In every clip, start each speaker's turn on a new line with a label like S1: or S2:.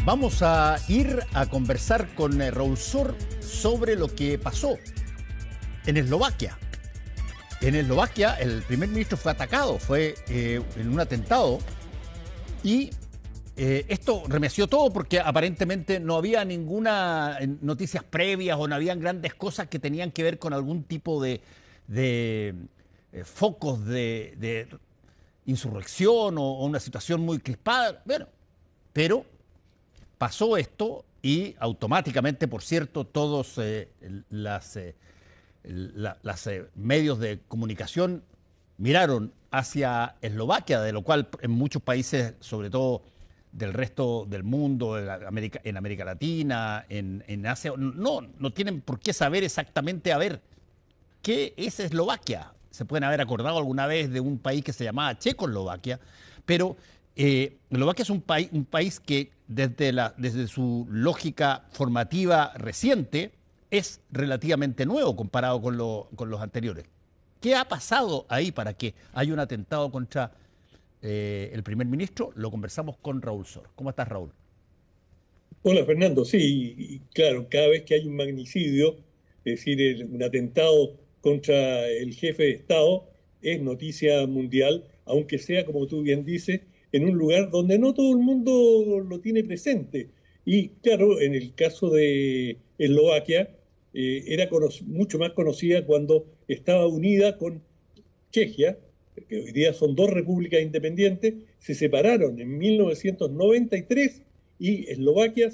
S1: Vamos a ir a conversar con Raúl Sor sobre lo que pasó en Eslovaquia. En Eslovaquia el primer ministro fue atacado, fue en un atentado y esto remeció todo porque aparentemente no había ninguna noticias previas o no habían grandes cosas que tenían que ver con algún tipo de focos de insurrección o una situación muy crispada. Bueno, pero pasó esto y automáticamente, por cierto, todos las medios de comunicación miraron hacia Eslovaquia, de lo cual en muchos países, sobre todo del resto del mundo, en América Latina, en Asia, no tienen por qué saber exactamente, a ver, ¿qué es Eslovaquia? Se pueden haber acordado alguna vez de un país que se llamaba Checoslovaquia, pero Eslovaquia es un país que desde su lógica formativa reciente es relativamente nuevo comparado con los anteriores. ¿Qué ha pasado ahí para que haya un atentado contra el primer ministro? Lo conversamos con Raúl Sor. ¿Cómo estás, Raúl?
S2: Hola Fernando, sí, y claro, cada vez que hay un magnicidio, es decir, un atentado contra el jefe de Estado, es noticia mundial, aunque sea, como tú bien dices, en un lugar donde no todo el mundo lo tiene presente. Y claro, en el caso de Eslovaquia, era mucho más conocida cuando estaba unida con Chejia, que hoy día son dos repúblicas independientes, se separaron en 1993 y Eslovaquia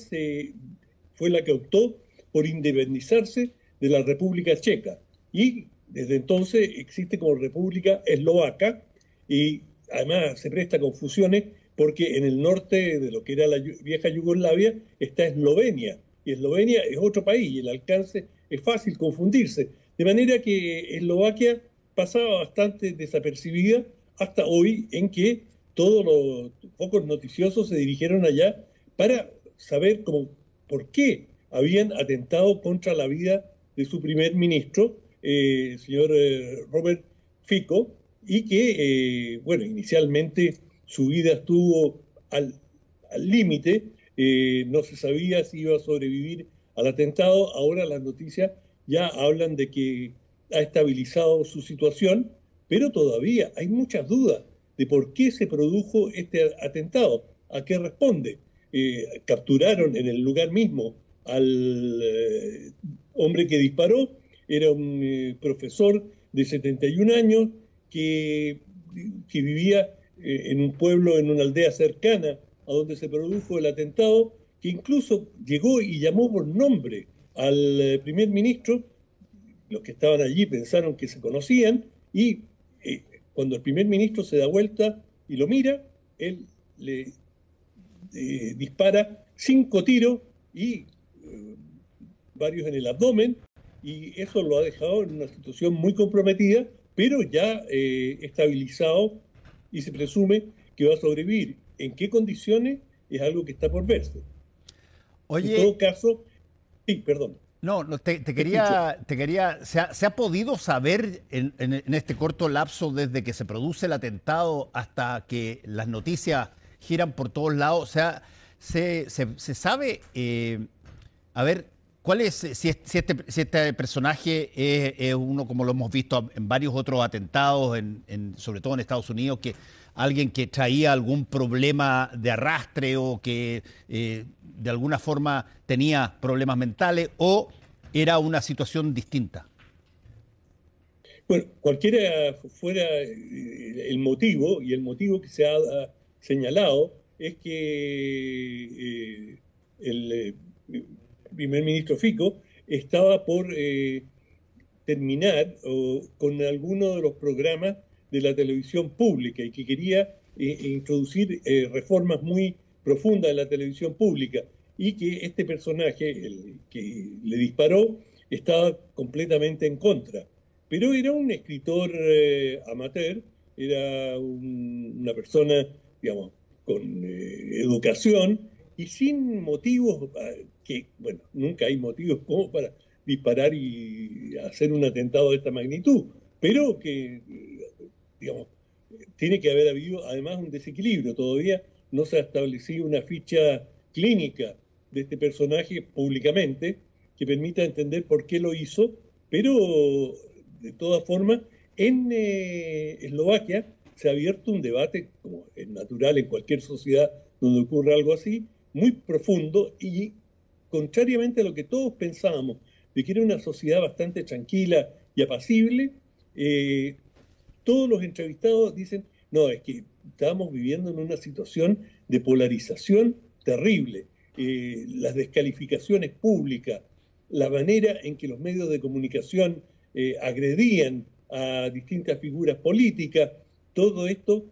S2: fue la que optó por independizarse de la República Checa. Y desde entonces existe como República Eslovaca y además se presta a confusiones porque en el norte de lo que era la vieja Yugoslavia está Eslovenia. Y Eslovenia es otro país y el alcance es fácil confundirse. De manera que Eslovaquia pasaba bastante desapercibida hasta hoy en que todos los focos noticiosos se dirigieron allá para saber por qué habían atentado contra la vida de su primer ministro, señor Robert Fico, y que, bueno, inicialmente su vida estuvo al límite, no se sabía si iba a sobrevivir al atentado, ahora las noticias ya hablan de que ha estabilizado su situación, pero todavía hay muchas dudas de por qué se produjo este atentado, a qué responde. Capturaron en el lugar mismo al hombre que disparó, era un profesor de 71 años que, que vivía en un pueblo, en una aldea cercana a donde se produjo el atentado, que incluso llegó y llamó por nombre al primer ministro. Los que estaban allí pensaron que se conocían y cuando el primer ministro se da vuelta y lo mira, él le dispara 5 tiros y varios en el abdomen y eso lo ha dejado en una situación muy comprometida, pero ya estabilizado y se presume que va a sobrevivir. ¿En qué condiciones? Es algo que está por verse. En
S1: Oye,
S2: todo caso, sí, perdón,
S1: no, te
S2: te escucho.
S1: quería, ¿se ha podido saber en este corto lapso desde que se produce el atentado hasta que las noticias giran por todos lados? O sea, se sabe, a ver, ¿cuál es, si este personaje es uno como lo hemos visto en varios otros atentados, sobre todo en Estados Unidos, que alguien que traía algún problema de arrastre o que de alguna forma tenía problemas mentales o era una situación distinta?
S2: Bueno, cualquiera fuera el motivo, y el motivo que se ha señalado es que el primer ministro Fico estaba por terminar con alguno de los programas de la televisión pública y que quería introducir reformas muy profundas en la televisión pública y que este personaje, el que le disparó, estaba completamente en contra. Pero era un escritor amateur, era una persona, digamos, con educación y sin motivos, que, bueno, nunca hay motivos como para disparar y hacer un atentado de esta magnitud, pero que, digamos, tiene que haber habido además un desequilibrio. Todavía no se ha establecido una ficha clínica de este personaje públicamente, que permita entender por qué lo hizo, pero de todas formas, en Eslovaquia se ha abierto un debate, como es natural en cualquier sociedad donde ocurra algo así, muy profundo y contrariamente a lo que todos pensábamos, de que era una sociedad bastante tranquila y apacible, eh, todos los entrevistados dicen, no, es que estamos viviendo en una situación de polarización terrible. Las descalificaciones públicas, la manera en que los medios de comunicación agredían a distintas figuras políticas, todo esto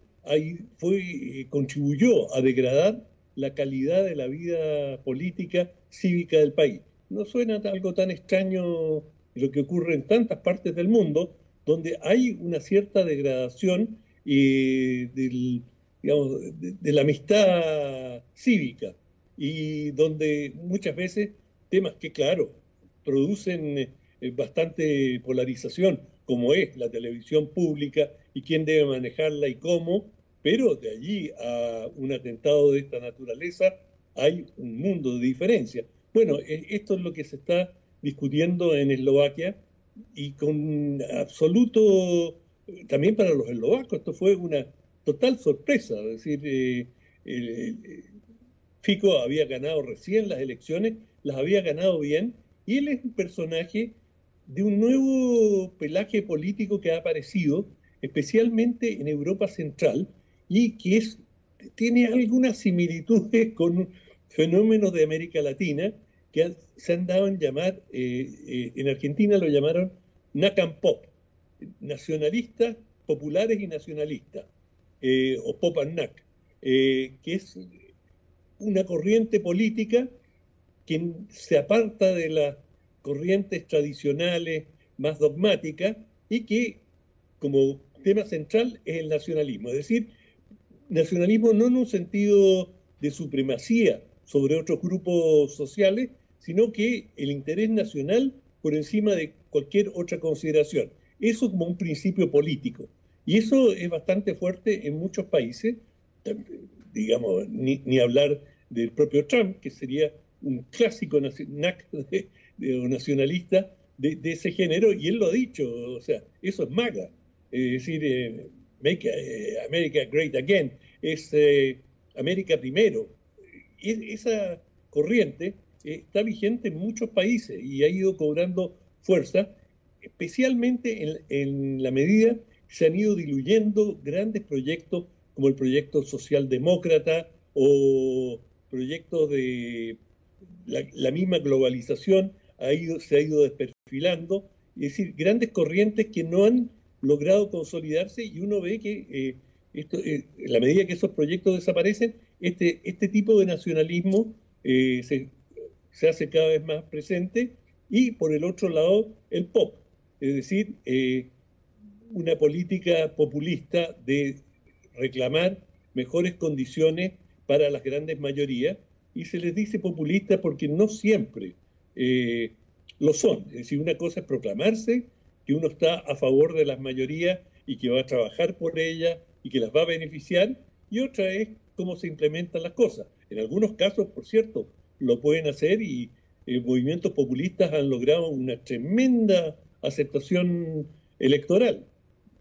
S2: contribuyó a degradar la calidad de la vida política cívica del país. No suena algo tan extraño lo que ocurre en tantas partes del mundo, donde hay una cierta degradación digamos, de la amistad cívica y donde muchas veces temas que, claro, producen bastante polarización, como es la televisión pública y quién debe manejarla y cómo, pero de allí a un atentado de esta naturaleza hay un mundo de diferencia. Bueno, esto es lo que se está discutiendo en Eslovaquia y con absoluto, también para los eslovacos, esto fue una total sorpresa. Es decir, Fico había ganado recién las elecciones, las había ganado bien, y él es un personaje de un nuevo pelaje político que ha aparecido, especialmente en Europa Central, y que tiene algunas similitudes con fenómenos de América Latina que se han dado en llamar, en Argentina lo llamaron NACAM-POP, nacionalistas, populares y nacionalistas, o POP and NAC, que es una corriente política que se aparta de las corrientes tradicionales más dogmáticas y que como tema central es el nacionalismo. Es decir, nacionalismo no en un sentido de supremacía sobre otros grupos sociales, sino que el interés nacional por encima de cualquier otra consideración. Eso como un principio político. Y eso es bastante fuerte en muchos países, digamos, ni hablar del propio Trump, que sería un clásico nacionalista de ese género, y él lo ha dicho, o sea, eso es MAGA, es decir, Make America Great Again, es América primero. Esa corriente está vigente en muchos países y ha ido cobrando fuerza, especialmente en la medida que se han ido diluyendo grandes proyectos como el proyecto socialdemócrata o proyectos de la misma globalización se ha ido desperfilando, es decir, grandes corrientes que no han logrado consolidarse y uno ve que en la medida que esos proyectos desaparecen, este tipo de nacionalismo se hace cada vez más presente y por el otro lado el pop, es decir, una política populista de reclamar mejores condiciones para las grandes mayorías y se les dice populista porque no siempre eh, lo son. Es decir, una cosa es proclamarse que uno está a favor de las mayorías y que va a trabajar por ellas y que las va a beneficiar, y otra es cómo se implementan las cosas. En algunos casos, por cierto, lo pueden hacer y movimientos populistas han logrado una tremenda aceptación electoral.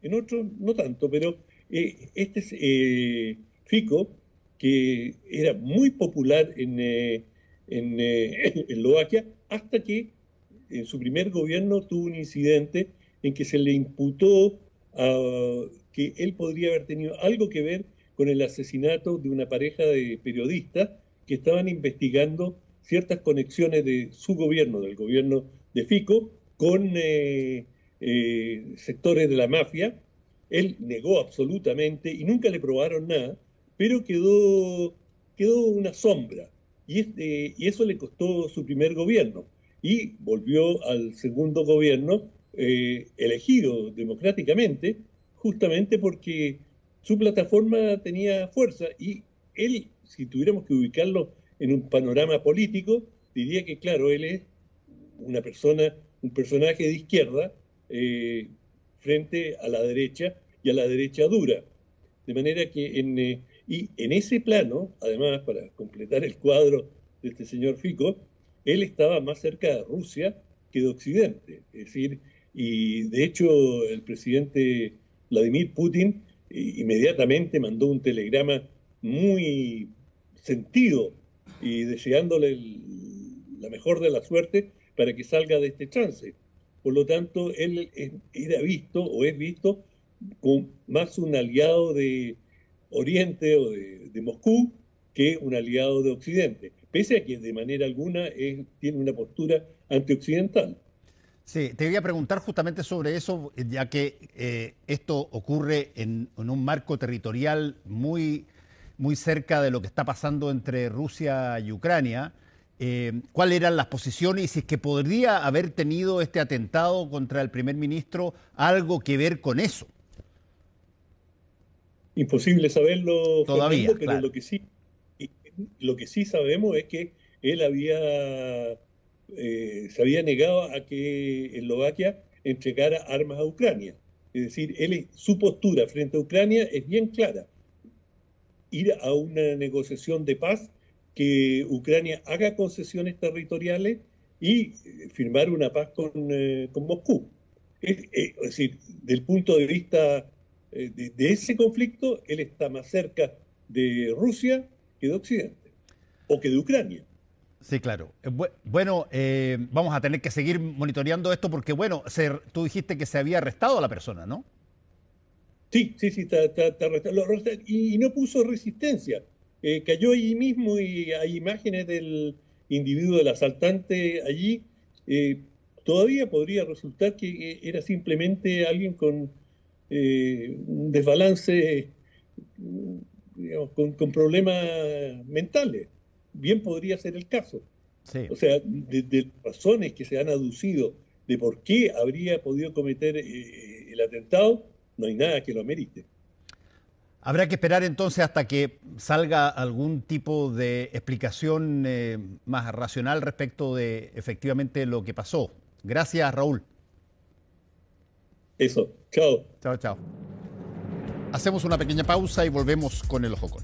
S2: En otros no tanto, pero este es Fico, que era muy popular en Eslovaquia, hasta que en su primer gobierno tuvo un incidente en que se le imputó que él podría haber tenido algo que ver con el asesinato de una pareja de periodistas que estaban investigando ciertas conexiones de su gobierno, del gobierno de Fico, con sectores de la mafia. Él negó absolutamente y nunca le probaron nada, pero quedó una sombra. Y eso le costó su primer gobierno. Y volvió al segundo gobierno elegido democráticamente, justamente porque su plataforma tenía fuerza. Y él, si tuviéramos que ubicarlo en un panorama político, diría que, claro, él es una persona, un personaje de izquierda frente a la derecha y a la derecha dura. De manera que Y en ese plano, además, para completar el cuadro de este señor Fico, él estaba más cerca de Rusia que de Occidente. Es decir, y de hecho el presidente Vladimir Putin inmediatamente mandó un telegrama muy sentido y deseándole la mejor de la suerte para que salga de este trance. Por lo tanto, él era visto o es visto como más un aliado de Oriente o de Moscú que un aliado de Occidente, pese a que de manera alguna tiene una postura antioccidental.
S1: Sí, te voy a preguntar justamente sobre eso, ya que esto ocurre en un marco territorial muy cerca de lo que está pasando entre Rusia y Ucrania. ¿Cuáles eran las posiciones y si es que podría haber tenido este atentado contra el primer ministro algo que ver con eso?
S2: Imposible saberlo,
S1: Todavía,
S2: Fernando, pero
S1: claro.
S2: lo que sí sabemos es que él se había negado a que Eslovaquia entregara armas a Ucrania. Es decir, su postura frente a Ucrania es bien clara: ir a una negociación de paz, que Ucrania haga concesiones territoriales y firmar una paz con Moscú. Es decir, del punto de vista de ese conflicto, él está más cerca de Rusia que de Occidente, o que de Ucrania.
S1: Sí, claro. Bueno, vamos a tener que seguir monitoreando esto porque, bueno, tú dijiste que se había arrestado a la persona, ¿no?
S2: Sí, sí, sí, está arrestado. Y no puso resistencia. Cayó allí mismo y hay imágenes del individuo, del asaltante allí. Eh, Todavía podría resultar que era simplemente alguien con un desbalance, digamos, con problemas mentales. Bien podría ser el caso.
S1: Sí.
S2: O sea, de las razones que se han aducido de por qué habría podido cometer el atentado, no hay nada que lo amerite.
S1: Habrá que esperar entonces hasta que salga algún tipo de explicación más racional respecto de efectivamente lo que pasó. Gracias, Raúl.
S2: Eso, chao.
S1: Chao, chao. Hacemos una pequeña pausa y volvemos con el Ojo Con.